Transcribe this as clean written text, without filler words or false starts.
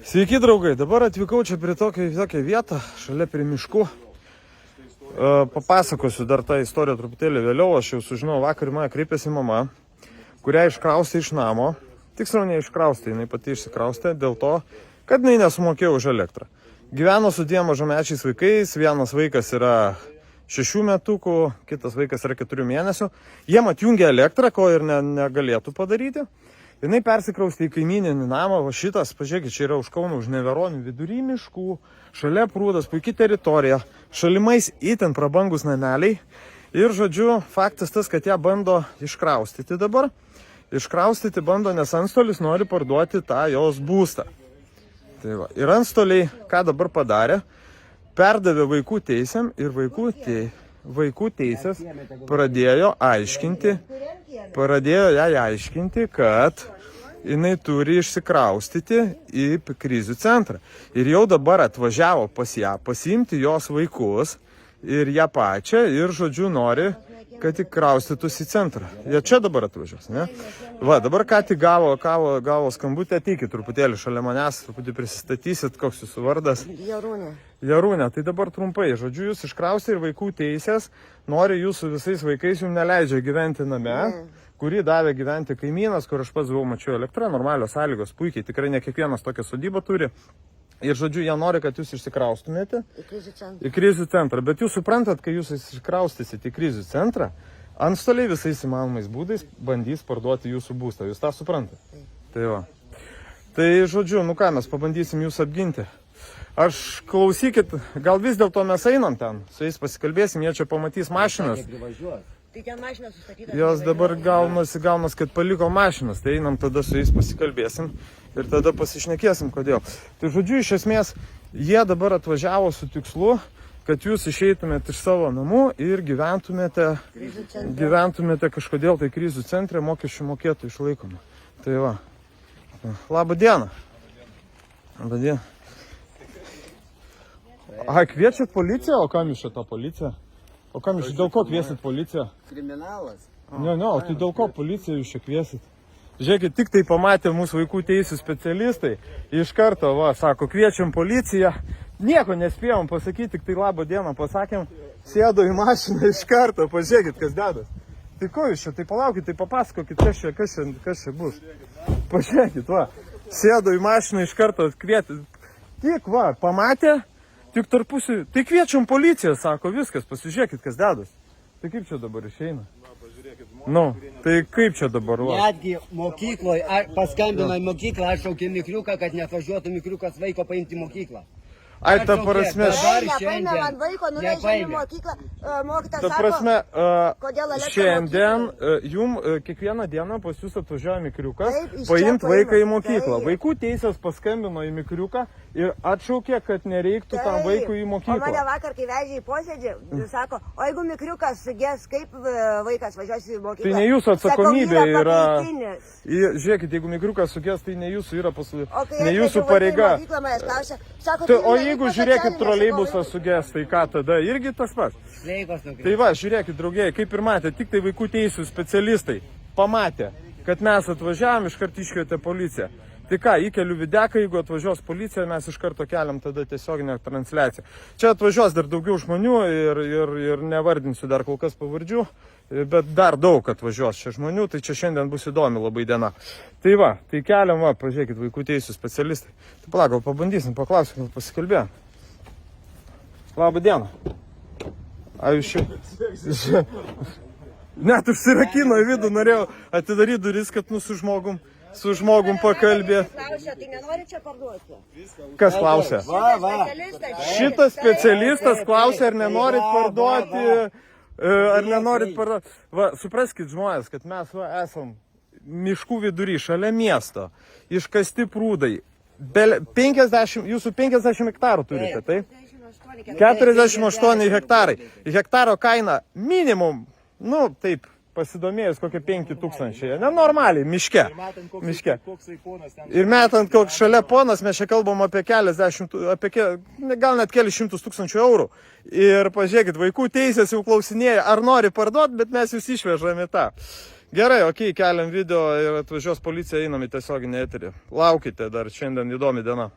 Sveiki draugai, dabar atvykau čia prie tokią vietą, šalia prie miškų. Papasakosiu dar tą istoriją truputėlį vėliau. Aš jau sužinau, vakar mane kreipėsi mama, kurią iškraustė iš namo. Tiksliau neiškraustė, jinai pati išsikraustė dėl to, kad jinai nesumokėjo už elektrą. Gyveno su dviem mažamečiais vaikais, vienas vaikas yra 6 metukų, kitas vaikas yra 4 mėnesių. Jiem atjungė elektrą, ko ir negalėtų padaryti. Jinai persikraustė į kaimyninį namą, va šitas, pažiūrėkit, čia yra už Kauno, už Neveronių, vidury miškų, šalia prūdas, puikiai teritorija, šalimais itin prabangus nameliai. Ir, žodžiu, faktas tas, kad ją bando iškraustyti dabar. Iškraustyti bando, nes antstolis nori parduoti tą jos būstą. Tai va. Ir antstoliai, ką dabar padarė, perdavė vaikų teisėm ir vaikų teisės pradėjo jai aiškinti, kad jinai turi išsikraustyti į krizių centrą. Ir jau dabar atvažiavo pas ją pasiimti jos vaikus ir ją pačią ir, žodžiu, nori, kad tik kraustytųsi į centrą. Jie čia dabar atvažiuos, ne? Va, dabar ką tik gavo skambutę, ateikit truputėlį šalia manęs, truputį prisistatysit, koks jūsų vardas. Jarūnė, tai dabar trumpai, žodžiu, jūs iškraustė ir vaikų teisės, nori jūsų visais vaikais, jums neleidžia gyventi name, kurį davė gyventi kaimynas, kur aš pats buvau, mačiau elektrą, normalios sąlygos, puikiai, tikrai ne kiekvienas tokią sodybą turi. Ir, žodžiu, jie nori, kad jūs išsikraustumėte į krizių centrą. Bet jūs suprantat, kai jūs išsikraustysite į krizių centrą, antstoliai visais įmanomais būdais bandys parduoti jūsų būstą. Jūs tą suprantat? Tai va. Tai, žodžiu, nu ką, mes pabandysim jūs apginti. Aš klausykit, gal vis dėlto mes einam ten, su jais pasikalbėsim, jie čia pamatys mašinas. Jos dabar gaunas, kad paliko mašinas, tai einam tada su jais pasikalbėsim ir tada pasišnekėsim, kodėl. Tai žodžiu, iš esmės, jie dabar atvažiavo su tikslu, kad jūs išeitumėte iš savo namų ir gyventumėte kažkodėl tai krizių centre, mokesčių mokėtų išlaikoma. Tai va. Labą dieną. Labą dieną. Kviečiat policiją, o kam jūs šitą policiją? O kam jūs, dėl ko kviesit policiją? Kriminalas. Ne, o tai dėl ko policiją jūs čia kviesit? Žiūrėkit, tik tai pamatė mūsų vaikų teisų specialistai, iš karto, va, sako, kviečiam policiją. Nieko nespėjom pasakyti, tik tai labą dieną pasakėm, sėdo į mašiną iš karto, pažiūrėkit, kas dedas. Tai ko jūs čia, tai palaukit, tai papasakokit, kas čia bus. Pažiūrėkit, va, sėdo į mašiną iš karto, kvietė. Tik, va, pamatė. Tik tarpusį, tai kviečiam policiją, sako, viskas, pasižiūrėkit, kas dedas. Tai kaip čia dabar išeina? Nu, tai kaip čia dabar? Va? Netgi mokykloje, paskambino į mokyklą, aš šaukiu mikriuką, kad neatvažiuotų mikriukas vaiko paimti mokyklą. Ai, ta prasme, Nepaėmė man vaiko, nuvežė į mokyklą, mokytas sako, kodėl elektrą šiandien jum kiekvieną dieną pas jūs atvažiuoja mikriukas paimti vaiką į mokyklą. Vaikų teisės paskambino į mikriuką ir atšaukė, kad nereiktų tam vaikui į mokyklą. O mane vakar, kai vežė į posėdį, sako, o jeigu mikriukas sugės, kaip vaikas važiuos į mokyklą? Tai ne jūsų atsakomybė yra. Žiūrėkit, jeigu mikriukas sugės, tai ne jūsų yra ne jūsų pareiga. O jeigu žiūrėkit, troleibusas suges, tai ką tada irgi tas pats? Tai va, žiūrėkit, draugėjai, kaip ir matė, tik tai vaikų teisų specialistai pamatė, kad mes atvažiavam, iškart iškvietė policiją. Tai ką, įkeliu videką, jeigu atvažiuos policija, mes iš karto keliam tada tiesioginę transliaciją. Čia atvažiuos dar daugiau žmonių ir nevardinsiu dar kol kas pavardžių, bet dar daug atvažiuos čia žmonių, tai čia šiandien bus įdomi labai diena. Tai va, tai keliam, va, pažiūrėkit, vaikų teisų specialistai. Tai palauk, gal pabandysim, paklausim, gal pasikalbėjom. Labą dieną. A, jūs čia... Net užsirakino į vidų, norėjau atidaryti duris, kad su žmogum pakalbė. Tai nenori čia parduoti? Kas klausė? Šitas specialistas klausė, ar nenorit parduoti, Va, supraskit žmonės, kad mes esam miškų vidury, šalia miesto, iškasti prūdai. Jūsų 50 hektarų turite, taip? 48 hektarai. Hektaro kaina minimum, nu taip, pasidomėjus kokie 5000. Nenormaliai, miške. Ir metant, koks šalia ponas, mes čia kalbam apie gal net kelius šimtus tūkstančių eurų. Ir pažiūrėkit, vaikų teisės jau klausinėja, ar nori parduoti, bet mes jūs išvežame tą. Gerai, okei, keliam video ir atvažiuos policija, einam į tiesioginį eterį. Laukite, dar šiandien įdomi diena.